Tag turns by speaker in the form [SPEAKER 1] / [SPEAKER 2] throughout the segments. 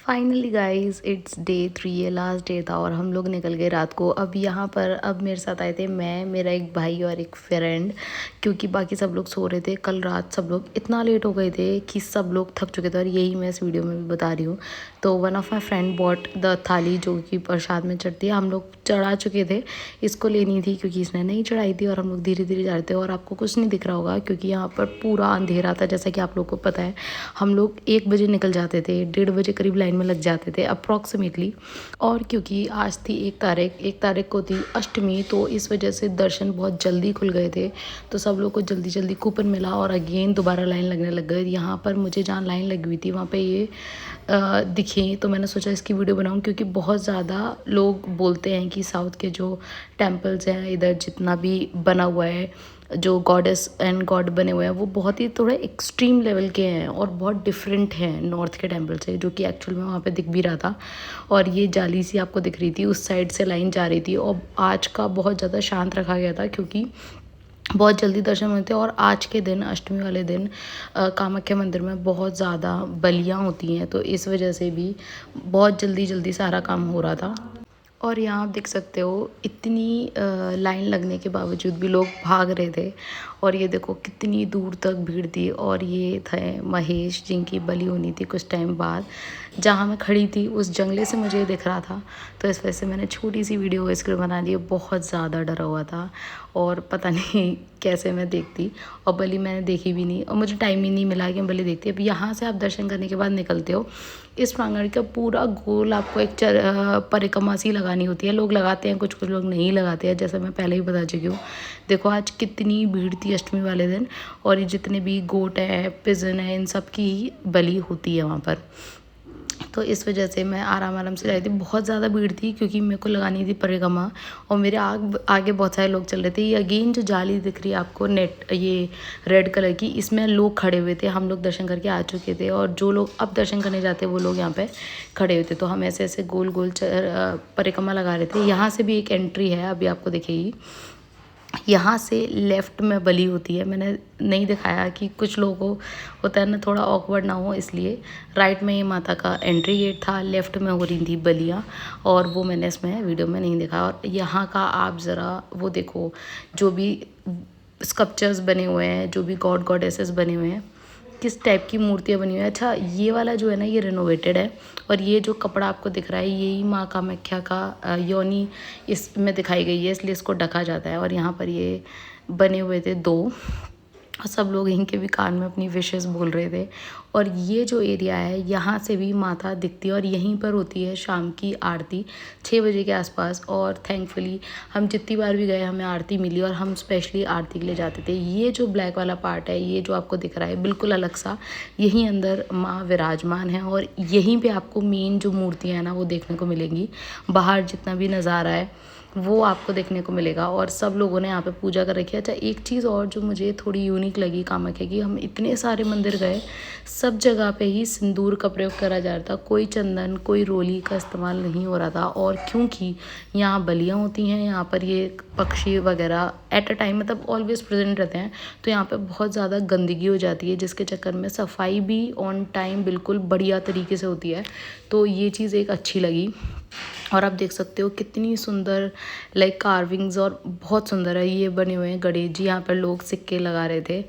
[SPEAKER 1] Finally guys it's day 3, ये last day था और हम लोग निकल गए रात को। अब यहाँ पर अब मेरे साथ आए थे मैं, मेरा एक भाई और एक फ्रेंड, क्योंकि बाकी सब लोग सो रहे थे। कल रात सब लोग इतना लेट हो गए थे कि सब लोग थक चुके थे और यही मैं इस वीडियो में भी बता रही हूँ। तो one of my friend bought the थाली जो कि प्रसाद में चढ़ती है, हम लोग चढ़ा चुके थे, इसको लेनी थी क्योंकि इसने नहीं चढ़ाई थी और हम लोग धीरे धीरे जा रहे थे। और आपको कुछ नहीं दिख रहा होगा क्योंकि यहाँ पर पूरा अंधेरा था, जैसा कि आप लोग को पता है। हम लोग 1 बजे निकल जाते थे, 1:30 बजे करीब लाइन में लग जाते थे अप्रॉक्सीमेटली। और क्योंकि आज थी 1 तारीख को थी अष्टमी, तो इस वजह से दर्शन बहुत जल्दी खुल गए थे। तो सब लोग को जल्दी जल्दी कूपन मिला और अगेन दोबारा लाइन लगने लग गई। यहाँ पर मुझे जहाँ लाइन लगी हुई थी वहाँ पे ये दिखी, तो मैंने सोचा इसकी वीडियो बनाऊँ, क्योंकि बहुत ज़्यादा लोग बोलते हैं कि साउथ के जो टेम्पल्स हैं, इधर जितना भी बना हुआ है, जो गॉडेस एंड गॉड बने हुए हैं, वो बहुत ही थोड़ा एक्सट्रीम लेवल के हैं और बहुत डिफरेंट हैं नॉर्थ के टेम्पल से, जो कि एक्चुअल में वहाँ पे दिख भी रहा था। और ये जाली सी आपको दिख रही थी, उस साइड से लाइन जा रही थी। और आज का बहुत ज़्यादा शांत रखा गया था क्योंकि बहुत जल्दी दर्शन हुए थे। और आज के दिन, अष्टमी वाले दिन, कामाख्या मंदिर में बहुत ज़्यादा बलियाँ होती हैं, तो इस वजह से भी बहुत जल्दी जल्दी सारा काम हो रहा था। और यहाँ आप देख सकते हो इतनी लाइन लगने के बावजूद भी लोग भाग रहे थे। और ये देखो कितनी दूर तक भीड़ थी। और ये थे महेश जिनकी बलि होनी थी कुछ टाइम बाद। जहाँ मैं खड़ी थी उस जंगले से मुझे दिख रहा था, तो इस वजह से मैंने छोटी सी वीडियो इसके बना दी। बहुत ज़्यादा डरा हुआ था और पता नहीं कैसे मैं देखती, और बलि मैंने देखी भी नहीं और मुझे टाइम ही नहीं मिला कि मैं बलि देखती। अब यहाँ से आप दर्शन करने के बाद निकलते हो, इस प्रांगण का पूरा गोल आपको एक परिक्रमा सी लगानी होती है। लोग लगाते हैं, कुछ कुछ लोग नहीं लगाते हैं, जैसे मैं पहले ही बता चुकी हूँ। देखो आज कितनी भीड़ थी अष्टमी वाले दिन, और ये जितने भी गोट है, पिजन है, इन सब की ही बलि होती है वहाँ पर। तो इस वजह से मैं आराम आराम से रही थी। बहुत ज़्यादा भीड़ थी क्योंकि मेरे को लगानी थी परिक्रमा, और मेरे आगे बहुत सारे लोग चल रहे थे। ये अगेन जो जाली दिख रही है आपको नेट, ये रेड कलर की, इसमें लोग खड़े हुए थे। हम लोग दर्शन करके आ चुके थे और जो लोग अब दर्शन करने जाते वो लोग यहाँ पे खड़े हुए थे। तो हम ऐसे ऐसे गोल गोल परिक्रमा लगा रहे थे। यहाँ से भी एक एंट्री है, अभी आपको दिखेगी। यहाँ से लेफ़्ट में बलि होती है। मैंने नहीं दिखाया कि कुछ लोगों को होता है ना, थोड़ा ऑकवर्ड ना हो, इसलिए राइट में ये माता का एंट्री गेट था, लेफ़्ट में हो रही थी बलियाँ, और वो मैंने इसमें वीडियो में नहीं दिखाया। और यहाँ का आप ज़रा वो देखो, जो भी स्कल्पचर्स बने हुए हैं, जो भी गॉड गॉडेसेस बने हुए हैं, किस टाइप की मूर्तियाँ बनी हुई हैं। अच्छा, ये वाला जो है ना, ये रेनोवेटेड है। और ये जो कपड़ा आपको दिख रहा है, यही माँ कामाख्या का योनि इसमें दिखाई गई है, इसलिए इसको ढका जाता है। और यहाँ पर ये बने हुए थे 2, और सब लोग इनके भी कान में अपनी विशेस बोल रहे थे। और ये जो एरिया है, यहाँ से भी माता दिखती है और यहीं पर होती है शाम की आरती 6 बजे के आसपास। और थैंकफुली हम जितनी बार भी गए हमें आरती मिली, और हम स्पेशली आरती के लिए जाते थे। ये जो ब्लैक वाला पार्ट है, ये जो आपको दिख रहा है बिल्कुल अलग सा, यहीं अंदर माँ विराजमान है, और यहीं पे आपको मेन जो मूर्तियाँ हैं ना वो देखने को मिलेंगी। बाहर जितना भी नज़ारा है वो आपको देखने को मिलेगा, और सब लोगों ने यहाँ पे पूजा कर रखी है। अच्छा, एक चीज़ और जो मुझे थोड़ी यूनिक लगी कामाख्या की, हम इतने सारे मंदिर गए, सब जगह पे ही सिंदूर का प्रयोग करा जा रहा था। कोई चंदन, कोई रोली का इस्तेमाल नहीं हो रहा था। और क्योंकि यहाँ बलियाँ होती हैं, यहाँ पर ये पक्षी वगैरह एट अ टाइम मतलब ऑलवेज प्रेजेंट रहते हैं, तो यहाँ पे बहुत ज़्यादा गंदगी हो जाती है, जिसके चक्कर में सफाई भी ऑन टाइम बिल्कुल बढ़िया तरीके से होती है। तो ये चीज़ एक अच्छी लगी। और आप देख सकते हो कितनी सुंदर लाइक कार्विंग्स, और बहुत सुंदर है ये बने हुए हैं गणेश जी। यहाँ पर लोग सिक्के लगा रहे थे।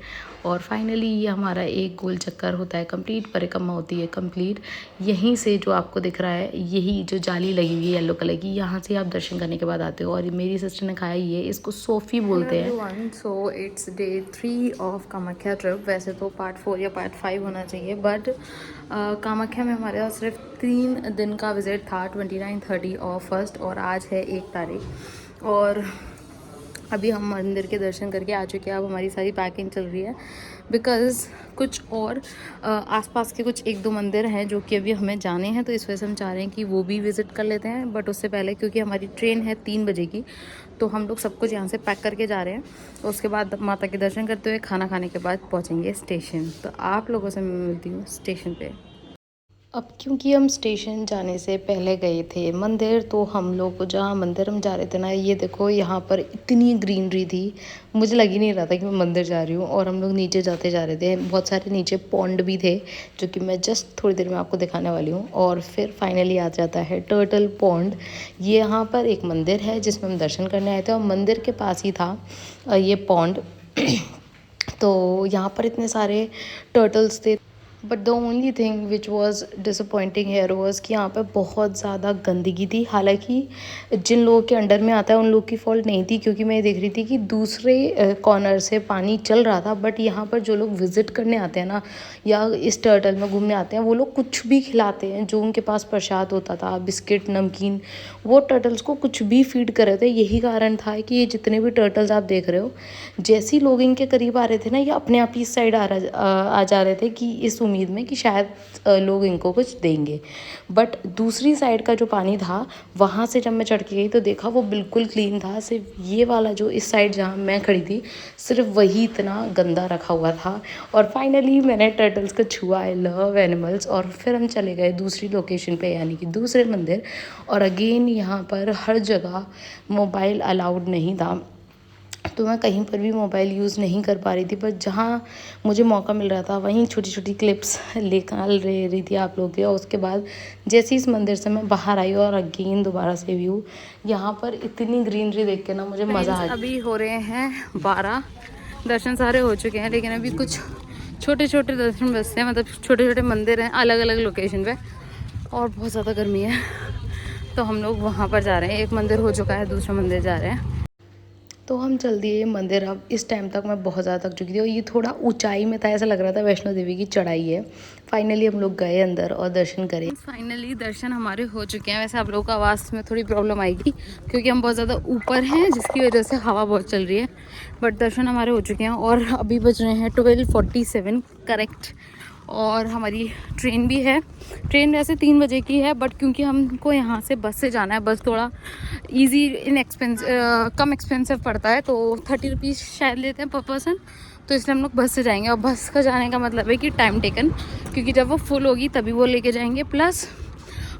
[SPEAKER 1] और फाइनली ये हमारा एक गोल चक्कर होता है कंप्लीट, परिक्रमा होती है कंप्लीट। यहीं से जो आपको दिख रहा है, यही जो जाली लगी हुई है येलो कलर की, यहाँ से आप दर्शन करने के बाद आते हो। और मेरी सिस्टर ने खाया, ये इसको सोफ़ी बोलते हैं। So it's day 3 of Kamakhya trip. वैसे तो पार्ट 4 या पार्ट 5 होना चाहिए, बट कामाख्या में हमारे पास सिर्फ 3 दिन का विज़िट था, 29, 30 और 1 और आज है 1 तारीख। और अभी हम मंदिर के दर्शन करके आ चुके हैं। अब हमारी सारी पैकिंग चल रही है, बिकॉज़ कुछ और आसपास के कुछ 1-2 मंदिर हैं जो कि अभी हमें जाने हैं, तो इस वजह से हम चाह रहे हैं कि वो भी विज़िट कर लेते हैं। बट उससे पहले, क्योंकि हमारी ट्रेन है 3 बजे की, तो हम लोग सब कुछ यहाँ से पैक करके जा रहे हैं। उसके बाद माता के दर्शन करते हुए खाना खाने के बाद पहुँचेंगे स्टेशन। तो आप लोगों से मैं मिलती हूँ स्टेशन पे। अब क्योंकि हम स्टेशन जाने से पहले गए थे मंदिर, तो हम लोग को जहाँ मंदिर हम जा रहे थे ना, ये देखो यहाँ पर इतनी ग्रीनरी थी, मुझे लग ही नहीं रहा था कि मैं मंदिर जा रही हूँ। और हम लोग नीचे जाते जा रहे थे, बहुत सारे नीचे पॉन्ड भी थे जो कि मैं जस्ट थोड़ी देर में आपको दिखाने वाली हूँ। और फिर फाइनली आ जाता है टर्टल पॉन्ड। ये यहाँ पर एक मंदिर है जिसमें हम दर्शन करने आए थे, और मंदिर के पास ही था ये पॉन्ड। तो यहाँ पर इतने सारे टर्टल्स थे, but the only thing which was disappointing here was कि यहाँ पे बहुत ज़्यादा गंदगी थी। हालांकि जिन लोगों के अंडर में आता है उन लोग की फॉल्ट नहीं थी, क्योंकि मैं देख रही थी कि दूसरे कॉर्नर से पानी चल रहा था। बट यहाँ पर जो लोग विज़िट करने आते हैं ना, या इस टर्टल में घूमने आते हैं, वो लोग कुछ भी खिलाते हैं। जो उनके पास प्रसाद होता था, बिस्किट, नमकीन, वो टर्टल्स को कुछ भी फीड कर रहे थे। यही कारण था कि ये जितने भी टर्टल्स आप देख रहे हो, जैसे ही लोग इनके करीब आ रहे थे ना, ये अपने आप ही इस साइड आ जा रहे थे कि इस उम्मीद में कि शायद लोग इनको कुछ देंगे। बट दूसरी साइड का जो पानी था, वहाँ से जब मैं चढ़ के गई तो देखा वो बिल्कुल क्लीन था। सिर्फ ये वाला जो इस साइड जहाँ मैं खड़ी थी, सिर्फ वही इतना गंदा रखा हुआ था। और फाइनली मैंने टर्टल्स को छुआ। I love animals. और फिर हम चले गए दूसरी लोकेशन पे, यानी कि दूसरे मंदिर। और अगेन यहाँ पर हर जगह मोबाइल अलाउड नहीं था, तो मैं कहीं पर भी मोबाइल यूज़ नहीं कर पा रही थी। बट जहाँ मुझे मौका मिल रहा था वहीं छोटी छोटी क्लिप्स निकाल रही थी आप लोग के। और उसके बाद जैसे इस मंदिर से मैं बाहर आई, और अगेन दोबारा से व्यू, यहाँ पर इतनी ग्रीनरी देख के ना मुझे मज़ा आ गया। अभी हो रहे हैं 12, दर्शन सारे हो चुके हैं, लेकिन अभी कुछ छोटे छोटे दर्शन बचते हैं, मतलब छोटे छोटे मंदिर हैं अलग अलग लोकेशन पे, और बहुत ज़्यादा गर्मी है। तो हम लोग वहाँ पर जा रहे हैं, एक मंदिर हो चुका है, दूसरा मंदिर जा रहे हैं। तो हम चल दिए मंदिर। अब इस टाइम तक मैं बहुत ज़्यादा थक चुकी थी, और ये थोड़ा ऊंचाई में था, ऐसा लग रहा था वैष्णो देवी की चढ़ाई है। फाइनली हम लोग गए अंदर और दर्शन करे। फाइनली दर्शन हमारे हो चुके हैं। वैसे आप लोगों को आवाज़ में थोड़ी प्रॉब्लम आएगी, क्योंकि हम बहुत ज़्यादा ऊपर हैं, जिसकी वजह से हवा बहुत चल रही है। बट दर्शन हमारे हो चुके हैं, और अभी बज रहे हैं 12:47 करेक्ट। और हमारी ट्रेन भी है। ट्रेन वैसे 3 बजे की है, बट क्योंकि हमको यहाँ से बस से जाना है, बस थोड़ा इजी कम एक्सपेंसिव पड़ता है, तो 30 रुपीज़ शायद लेते हैं पर पर्सन। तो इसलिए हम लोग बस से जाएंगे। और बस का जाने का मतलब है कि टाइम टेकन, क्योंकि जब वो फुल होगी तभी वो लेके जाएंगे। प्लस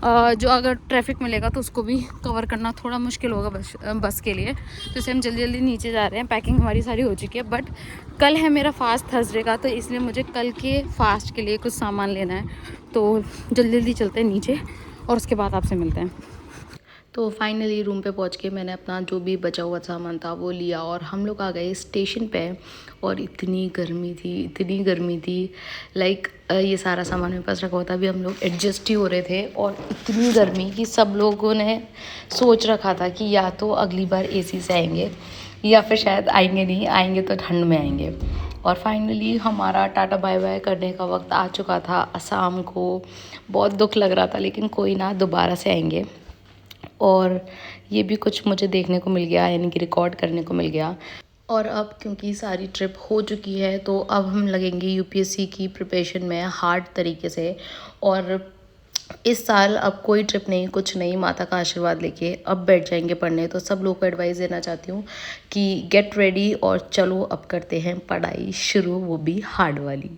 [SPEAKER 1] जो अगर ट्रैफिक मिलेगा तो उसको भी कवर करना थोड़ा मुश्किल होगा बस के लिए। तो इसलिए हम जल्दी जल्दी नीचे जा रहे हैं। पैकिंग हमारी सारी हो चुकी है, बट कल है मेरा फास्ट थर्सडे का, तो इसलिए मुझे कल के फास्ट के लिए कुछ सामान लेना है। तो जल्दी जल्दी चलते हैं नीचे, और उसके बाद आपसे मिलते हैं। तो फाइनली रूम पे पहुंच के मैंने अपना जो भी बचा हुआ सामान था वो लिया, और हम लोग आ गए स्टेशन पे। और इतनी गर्मी थी, इतनी गर्मी थी, लाइक ये सारा सामान मेरे पास रखा हुआ था। अभी हम लोग एडजस्ट ही हो रहे थे, और इतनी गर्मी कि सब लोगों ने सोच रखा था कि या तो अगली बार एसी से आएंगे, या फिर शायद आएंगे नहीं, आएंगे तो ठंड में आएंगे। और फाइनली हमारा टाटा बाय बाय करने का वक्त आ चुका था। असम को बहुत दुख लग रहा था, लेकिन कोई ना, दोबारा से आएंगे। और ये भी कुछ मुझे देखने को मिल गया, यानी कि रिकॉर्ड करने को मिल गया। और अब क्योंकि सारी ट्रिप हो चुकी है, तो अब हम लगेंगे यूपीएससी की प्रिपरेशन में हार्ड तरीके से। और इस साल अब कोई ट्रिप नहीं, कुछ नहीं, माता का आशीर्वाद लेके अब बैठ जाएंगे पढ़ने। तो सब लोग को एडवाइस देना चाहती हूँ कि गेट रेडी, और चलो अब करते हैं पढ़ाई शुरू, वो भी हार्ड वाली।